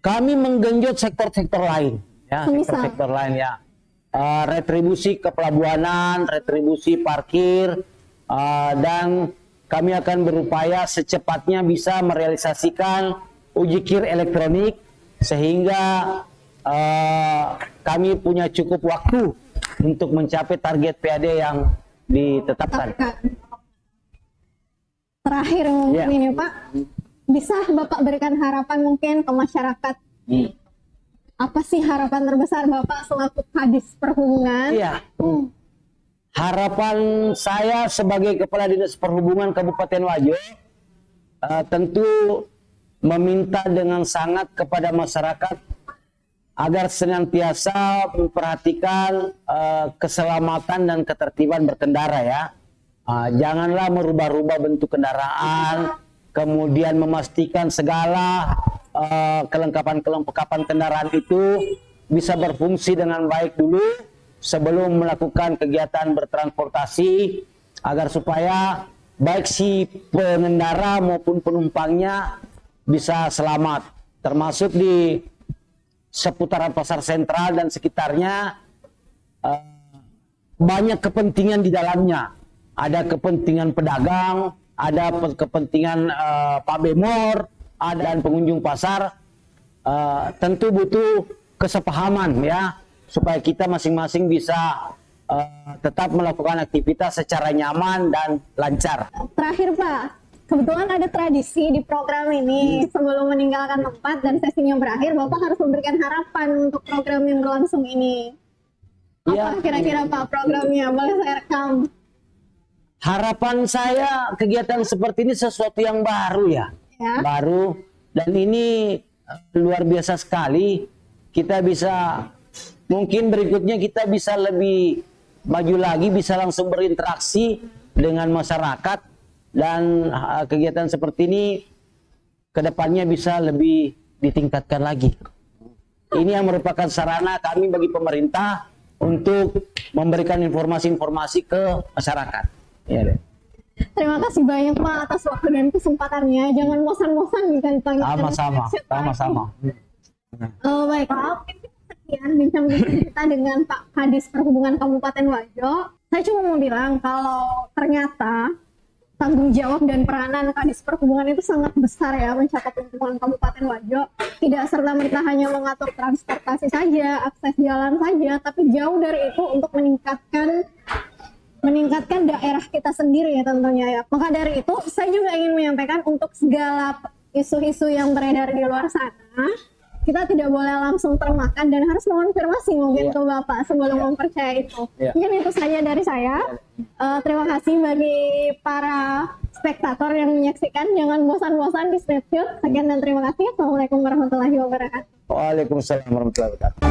Kami menggenjot sektor-sektor lain, ya, sektor-sektor lain ya. Retribusi kepelabuhanan, retribusi parkir, dan kami akan berupaya secepatnya bisa merealisasikan uji kir elektronik sehingga kami punya cukup waktu untuk mencapai target PAD yang ditetapkan. Terakhir mungkin ini Pak, bisa Bapak berikan harapan mungkin ke masyarakat? Apa sih harapan terbesar Bapak selaku Kadis Perhubungan? Iya. Harapan saya sebagai Kepala Dinas Perhubungan Kabupaten Wajo tentu meminta dengan sangat kepada masyarakat agar senantiasa memperhatikan keselamatan dan ketertiban berkendara ya. Janganlah merubah-rubah bentuk kendaraan, kemudian memastikan segala kelengkapan kendaraan itu bisa berfungsi dengan baik dulu sebelum melakukan kegiatan bertransportasi. agar supaya baik si pengendara maupun penumpangnya bisa selamat, termasuk di seputaran pasar sentral dan sekitarnya. Banyak kepentingan di dalamnya, ada kepentingan pedagang, ada kepentingan Pak Bemor, dan pengunjung pasar. Tentu butuh kesepahaman ya, supaya kita masing-masing bisa tetap melakukan aktivitas secara nyaman dan lancar. Terakhir Pak, kebetulan ada tradisi di program ini, sebelum meninggalkan tempat dan sesinya berakhir, Bapak harus memberikan harapan untuk program yang berlangsung ini. Apa kira-kira Pak programnya? Boleh saya rekam? Harapan saya kegiatan seperti ini sesuatu yang baru ya. Baru, dan ini luar biasa sekali. Kita bisa, mungkin berikutnya kita bisa lebih maju lagi, bisa langsung berinteraksi dengan masyarakat, dan kegiatan seperti ini kedepannya bisa lebih ditingkatkan lagi. Ini yang merupakan sarana kami bagi pemerintah untuk memberikan informasi-informasi ke masyarakat. Ya, deh. Terima kasih banyak Pak atas waktu dan kesempatannya. Jangan bosan-bosan ditanya. Sama-sama. Baik Pak, sekian bincang-bincang kita dengan Pak Kadis Perhubungan Kabupaten Wajo. Saya cuma mau bilang kalau ternyata tanggung jawab dan peranan Kadis Perhubungan itu sangat besar ya, mencapai lingkungan Kabupaten Wajo. Tidak serta-merta hanya mengatur transportasi saja, akses jalan saja, tapi jauh dari itu untuk meningkatkan daerah kita sendiri ya tentunya ya. Maka dari itu saya juga ingin menyampaikan untuk segala isu-isu yang beredar di luar sana, kita tidak boleh langsung termakan dan harus mengonfirmasi mungkin ke Bapak sebelum mempercayai itu. Mungkin itu saja dari saya. Terima kasih bagi para spektator yang menyaksikan. Jangan bosan-bosan di Snapchat. Sekian dan terima kasih. Assalamualaikum warahmatullahi wabarakatuh. Waalaikumsalam warahmatullahi wabarakatuh.